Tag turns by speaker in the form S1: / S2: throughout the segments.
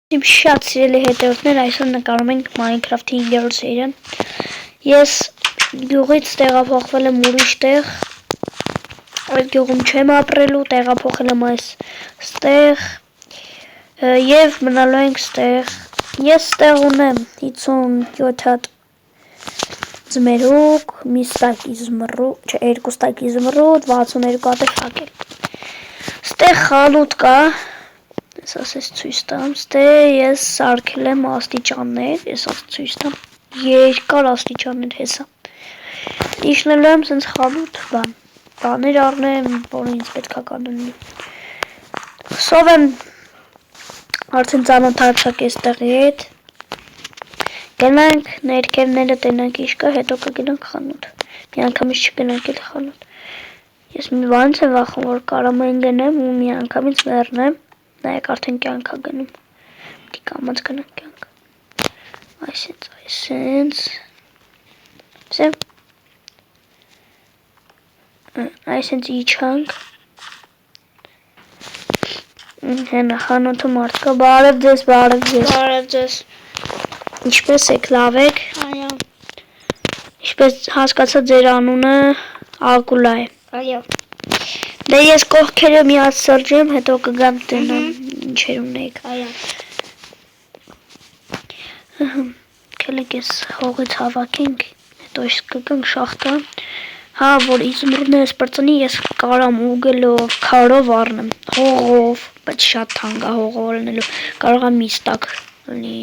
S1: Իմ շատ սիրելի հետևորդներ, այսօր նկարում ենք Minecraft-ի 5-րդ սերիան։ Ես գյուղից տեղափոխվել եմ ուրիշ տեղ։ Այդ գյուղում չեմ ապրելու, տեղափոխել եմ այստեղ եւ մնալու ենք ստեղ։ Ես ստեղ ունեմ 57 հատ ձմերուկ, մի ստակ իզմռուտ, չէ, 2 ստակ իզմռուտ, 62 հատ է ֆակել։ Ստեղ խանութ կա։ Ասես ցույց տամ, ստե ես սարքել եմ աստիճաններ, ես ցույց տամ, երկար աստիճաններ հեսա։ Իջնելու եմ սենց խանութ բաներ առնեմ, որ ինձ պետքա կանոնի։ Սով եմ արդեն ծանոթացակ էստեղի հետ։ Գնանք ներքևները տենանք ինչ կա, հետո կգնանք խանութ։ Մի անգամից չգնանք էլ խանութ։ Ես մի բանից եմ վախում, որ կարամ են գնեմ ու մի անգամից մեռնեմ։ Նայեք արդեն կյանք է գնում։ Պետք է կամած գնանք կյանք։ Այսենց։ Սեմ։ Այսենց իջանք։ Հենա խանութը մարդ կա, բարև ձեզ, բարև ձեզ։
S2: Բարև ձեզ։
S1: Ինչպես եք, լավ եք։
S2: Այո։
S1: Ինչպես հասկացա ձեր անունը Ակուլա է։
S2: Այո։
S1: Դե ես կողքերը մի հատ սրջեմ, հետո կգամ տնամ ինչեր ունեիք։
S2: Այո։
S1: Կելեք ես հողից հավաքենք, հետո ես կգանք շախտա։ Հա, որ իզմռուտներս պրծնի, ես կարամ ուգելով, քարով առնեմ, հողով, բայց շատ թանկ է հողով առնելու, կարող է մի ստակ լինի։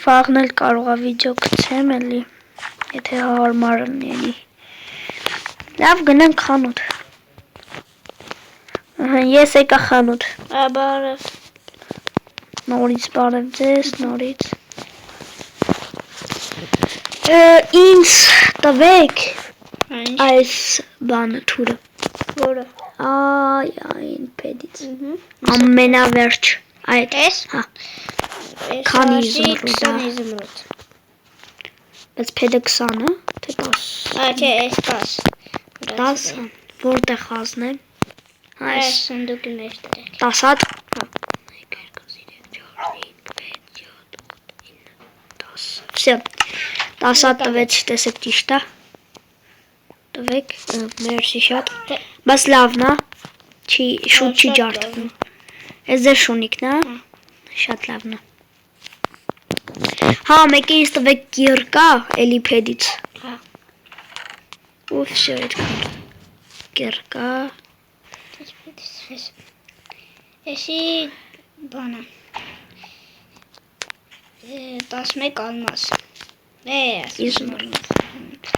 S1: Վաղն էլ կարող է վիդեո գցեմ էլի, եթե հարմար լինի։ Լավ, գնանք խանութ։ Ես եկա խանութ։
S2: Բարև։
S1: Նորից բարև ձեզ, նորից։ Ինձ տվեք այս բանը թուրը։
S2: Որը։
S1: Այն պեդից։ Ամենավերջ այդ։
S2: Էս։
S1: Հա։ Քանի իզմռուտ։
S2: 20 իզմռուտ։
S1: Բայց փեդը 20-ը, թե 10։
S2: Չէ, էս 10։
S1: 10, որտեղ խազնեմ։
S2: Այս սնդուկի մեջ դրեք։
S1: 10 հատ։ Հա։ 1 2 3 4 5 6 7 9 10։ Всё։ 10 հատ տվեց, տեսեք ճիշտ է։ Տվեք, մերսի շատ։ Բայց լավն է։ Չի շուտ չի ջարդվում։ Էս ձեր շունիկն է։ Շատ լավն է։ Հա, մեկը ինձ տվեք կիրկա, էլի փեդից։
S2: Հա։
S1: Ու всё, այդքան։ Կիրկա։
S2: Էսի բանը։ 11 ալմաս։
S1: Իզմռուտ։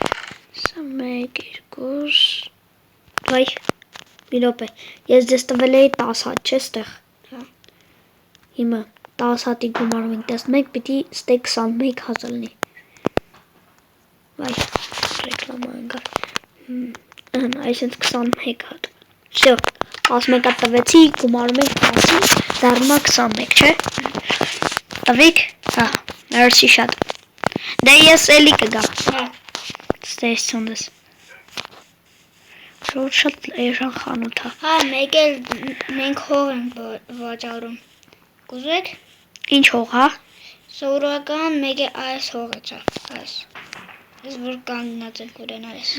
S1: Սա 1 2 Վայ, մի րոպե։ Ես ձեզ տվել էի 10 հատ, չէ՞ ստեղ։
S2: Հա։
S1: Հիմա 10 հատի գումարում ենք 11, պիտի ստե 21 հազար լինի։ Վայ, ռեկլամա ընկա։ Այսինքն 21 հատ։ Всё, 11 հատ տվեցի, գումարում ենք 10-ին, դառնում է 21, չէ՞։ Տվեք։ Հա, մերսի շատ։ Դե ես էլի կգամ։
S2: Հա։
S1: Ստե ցոնդես։ Շատ էժան խանութ է։
S2: Հա, մեկ էլ մենք հող ենք վաճառում։ Կուզեք։
S1: Ինչ հող, հա։
S2: Սովորական մեկ է այս հողը ցա, այս։ Ես որ կանգնած եք ունենալիս։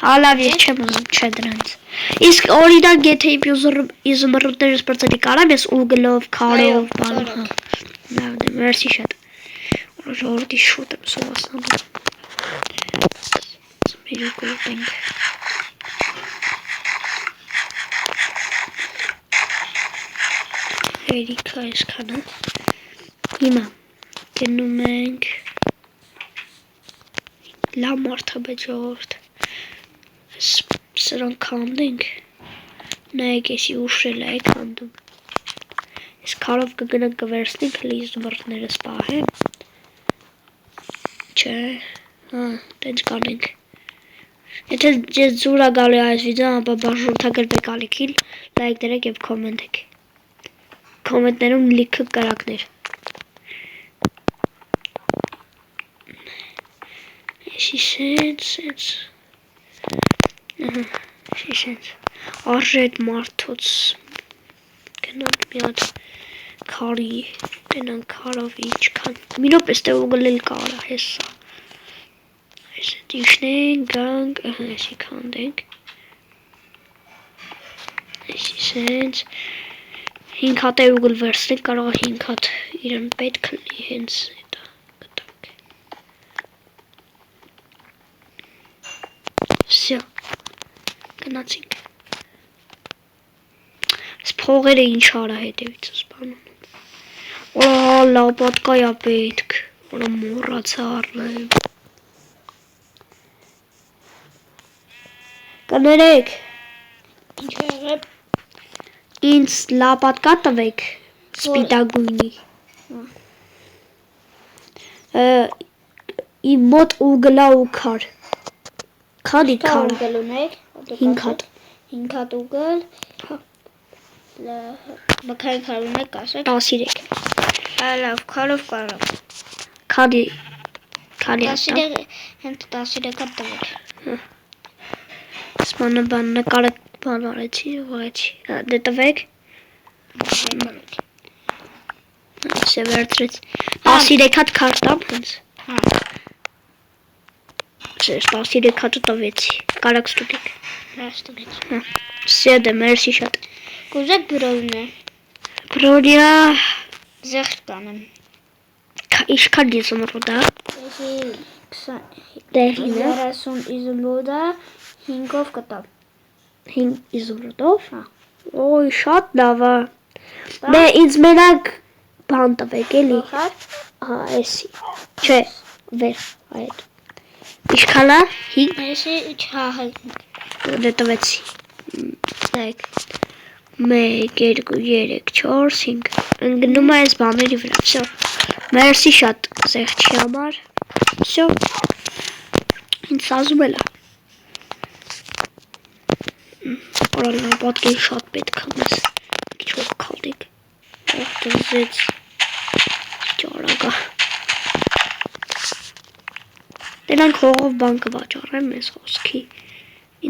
S1: Հա, լավ, ես չեմ ուզում, չէ դրանց։ Իսկ օրինակ եթե իզմռուտներս պրծնի կարամ ես ուգլով, քարով, բանով։ Լավ, դե մերսի շատ։ Ժողովրդի շուտ եմ սովասանում։ Մերուկ ենք։ Երիքա այսքանը։ Հիմա գնում ենք լավ մարդ է բայց ժողովուրդ։ Սրանք քանդենք։ Նայեք էսի ուշել է քանդում։ Ես քարով կգնանք կվերցնենք, հլի իզմռուտներս պահեմ։ Չէ, հա, տենց կանենք։ Եթե ձեզ զուր է գալի այս վիդեոն, ապա բաժանորդագրվեք ալիքին, լայք դրեք և կոմենտեք։ Կոմենտներում լիքը կրակներ։ Էսի սենց։ Շիշենց արժետ մարդոց գնանք մի հատ քարի գնանք քարով ինչքան մի րոպե ստե ուղղել կարա հեսա այս դիշնենք գանք այսի քանդենք այսինքն 5 հատ է ուղղել վերցնել կարող է 5 հատ իրեն պետք լինի հենց դա գտանք Всё գնացինք Փողերը ինչ արա հետևից սպանում լապատկա է պետք Որը մոռացա առնեմ Կներեք
S2: Ինչ եղել
S1: Ինձ լապատկա տվեք սպիտագույնի Իմ մոտ ուգլա ու քար Քանի քար
S2: ուգել ունեք
S1: 5 հատ
S2: 5 հատ ուգել Բքային քար ունեք ասեք
S1: 13
S2: Լավ քարով կարող
S1: Քանի
S2: 13 հենց 13 հատ տվեք
S1: Սպանը բան նկարը բան արեցի ուղեցի դե տվեք Սե վերցրեց 13 հատ քար տամ հենց Ձեզ 13 հատը տվեցի կարակ ստուգեք Սե դե մերսի շատ
S2: Կուզեք բրորներ
S1: Բրորիա
S2: Զեղչ կանեմ
S1: Իշքան իզումրուդա
S2: Դեղին 30 իզումրուդա 5-ով կտամ
S1: 5 իզումրուդով Ոյ շատ լավա Դե ինձ մենակ բան տվեք էլի Հա էսի Չէ վեր այդ Իշքանա 5
S2: Էսի 5
S1: Դե տվեցի 1, 2, 3, 4, 5 Ընգնում է այս բաների վրա Всё Մերսի շատ զեղչի համար Всё Ինձ սազում էլա Օրալա պատկեն շատ պետք է մեզ Քիչ որ քալդիկ Ողտզեց Ճարագա Դրանք հողով բան կվաճառեմ մեզ խոսքի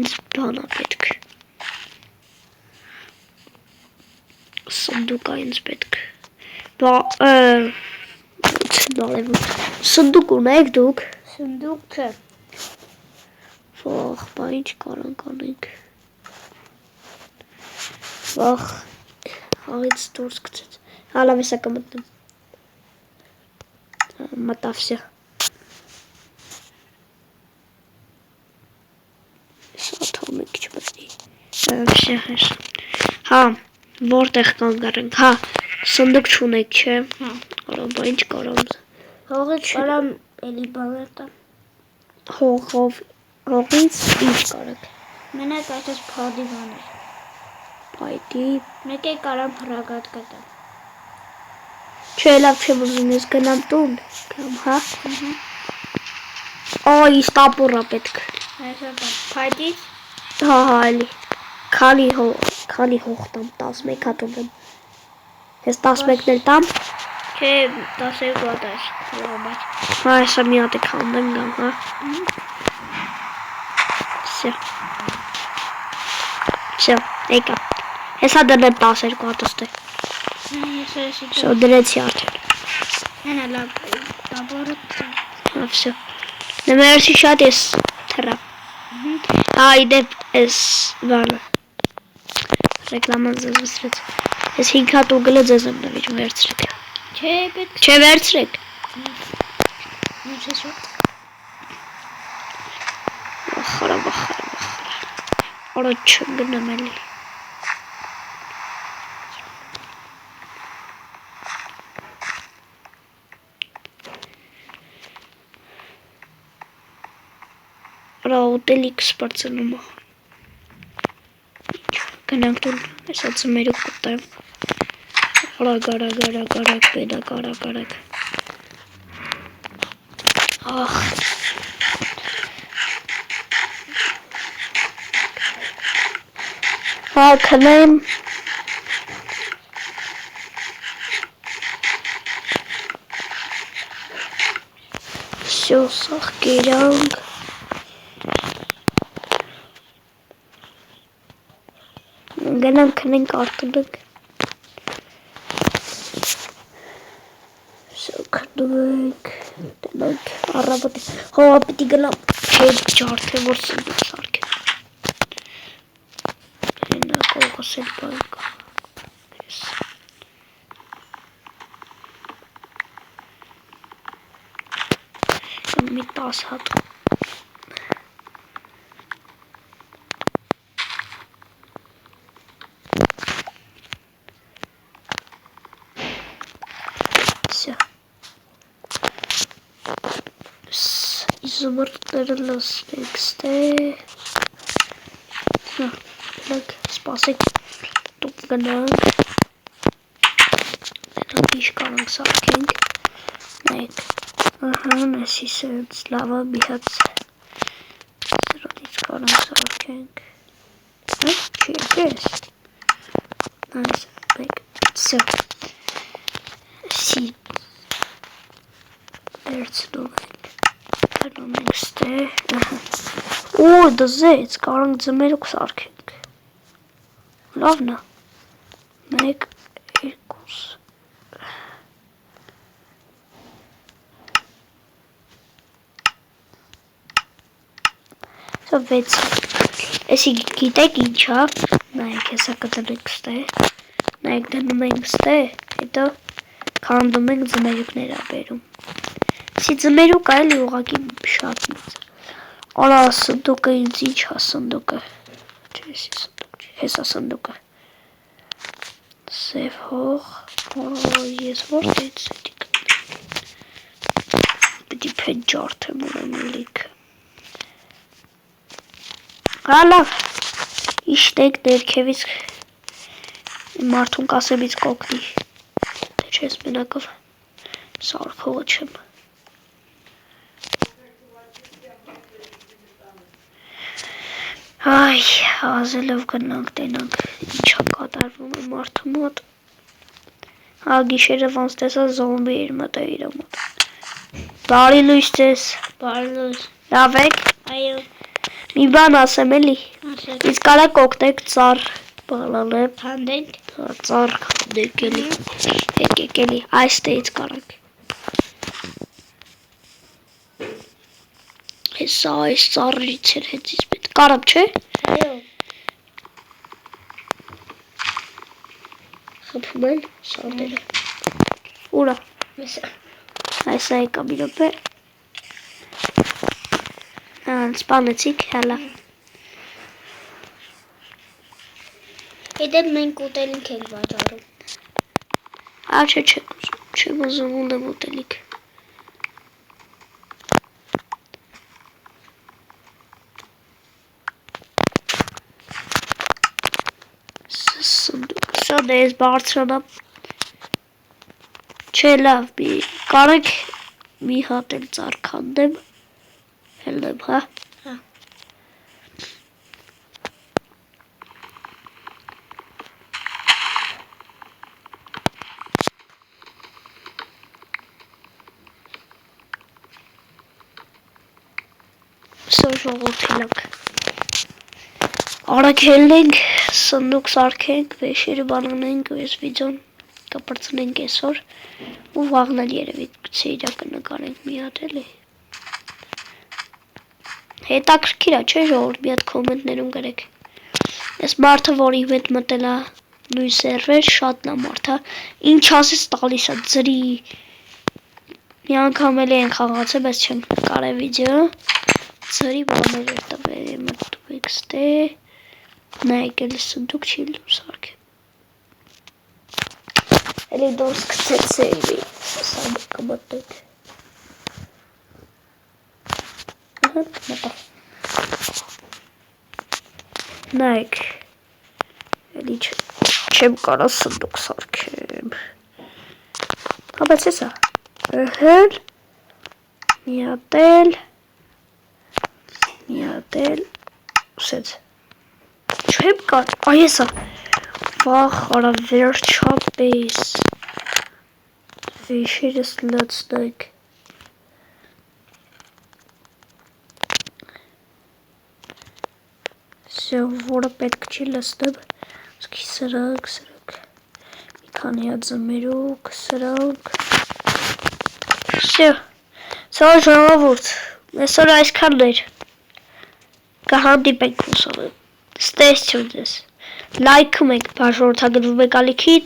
S1: Ինձ բանա պետք Սնդուկ է ինձ պետք Սնդուկ ունեք դուք
S2: Սնդուկ չէ
S1: Վախ, բա ինչ կարանք անենք Վախ, հաղից դուրս գցեց Հալավ եսա կմտնեմ Մտավ սյա Շատ հոմեք չմտնի Սյա հես Հա, որտեղ կանգարենք Հա, սնդուկ չունեք չէ Արա, բա ինչ կարամ
S2: Հողից կարամ էլի բանետա
S1: Հողից ինչ կարեք
S2: Մենակ այսպես փարդի բաներ
S1: Պայտի
S2: Մեկ է կարամ հրագատ կտամ
S1: Չէ լավ չեմ ուզում ես գնամ տուն Կամ հա Այ ստապորա պետք
S2: Փայտից
S1: Հա էլի Քանի հող տամ 11 հատ ունեմ Ես 11-ն էլ տամ
S2: Չէ 12 հատ այս
S1: Հա եսա մի հատ է քանդեմ գամ հա Всё, եկա Հեսա դրնեմ 12 հատը ստե Всё, դրեցի արդեն
S2: Հենա լավ տաբորը
S1: Հա, всё Դե մերսի շատ ես թրա Հա, իդեպ ես բանը Ռեկլաման ձեզ վսրեց Ես 5 հատ ուգլը ձեզ եմ նվիճ վերցրեք
S2: Չէ, պետք
S1: Չէ վերցրեք
S2: Ինչ ես որ
S1: Վախարա Արա չգնեմ էլի Արա ուտելիք սպարծնում է Գնանք տուն Այսա ծմերուկ կտեմ Արագ պետակ արագ Ախ Հա քնեմ Всё սաղ կերանք Գնանք քնենք արտունենք։ Քնենք, դնենք առավոտի։ Հովա պիտի գնամ չեր ջարդեմ, որ սնդուկ սարքեմ։ Հենա կողոս էլ բան կա։ Մի 10 հատ։ Զմրտները լսվեք ստե լակ սպասեք տուկ գնանք մենակ իշ կարանք սարքենք նայեք նեսի սենց լավա մի հատ սրոտից կարանք սարքենք չի եկես նայս մեկ սը սի վերցնում ենք ստե ու դզեց կարանք ձմերուկ սարքենք լավն է մեկ երկուս վեց էսի գիտեք ինչա նայեք հեսա կդնենք ստե նայեք դնում ենք ստե հետո քանդում ենք ձմերուկներ բերում Սի ձմերուկ այլի ուղակի շատ մեծ Արա սնդուկը ինձ ինչ հա սնդուկը հեսա սնդուկը Սև հող ես որտից Պիտի պետ ջարդեմ ուրեմ լիքը Հա լավ իշտեք ներքևից մարդուն կասեմից կոգնի Թե չես մենակով սարքողը չեմ Այ, ազելով գնանք, տենանք, ինչա կատարվում է մարդու մոտ Հա գիշերը ոնց տեսա զոմբի էր մտա իրա մոտ Բարի լույս ձեզ
S2: Բարի լույս
S1: Լավ եք
S2: Այո
S1: Մի բան ասեմ էլի Իսկ կարակ օգտեք ծառ բալալեմ
S2: Հանդենք
S1: Ծառ քանդեք էլի Եկեք էլի այս տեից կարակ Հեսա այս ծառից էր հետից պետ Կարամ չէ
S2: Այո
S1: Խփում են սարդերը Ուրա Այսա եկա մի ռոպե Սպանեցիք հալա
S2: Հետը մենք ուտելիք ենք վաճառում
S1: Հա չէ չեմ ուզում ունեմ ուտելիք Սա դեզ բարձրանամ Չէ լավ կարեք մի հատ էլ ծառ քանդեմ Հելնեմ հա
S2: Հա
S1: Սա ժողովրդինակ Արագ հելնենք, սնդուկ սարքենք, վեշերը բանանենք, այս վիդեոն կպրծնենք այսօր ու վաղնել երևի սերիակը նկարենք մի հատ էլի Հետաքրքիր է չէ ժողովուրդ մի հատ կոմենտներում գրեք Այս մարդը որի հետ մտել է նույն սերվեր շատ նա մարդ է Ինչ ասես տալիս է ձրի Մի անգամ էլի են խաղացել բայց չեմ կարե վիդեո Ձրի բաներ էր տվել մտնում եք ստե Նայեք էլի սնդուկ չի լում սարքեմ Էլի դուրս կցեց սեյվի Սա կմտնենք մտա Նայեք Էլի չեմ կարա սնդուկ սարքեմ Հա բայց եսա Հըհըլ Միատել Սեց Չեմ կար Այեսա Վախ արա վերջապես Վեշերս լծնենք Սև որը պետք չի լսնեմ Սրակ։ Մի քանի հատ զմերուկ, սրակ։ Всё։ Սա ժողովուրդ։ Այսօր այսքանն էր։ Կհանդիպենք մուսալը։ Ստեսություն ձեզ։ Լայքում եք, բաժանորդագրվում եք ալիքի։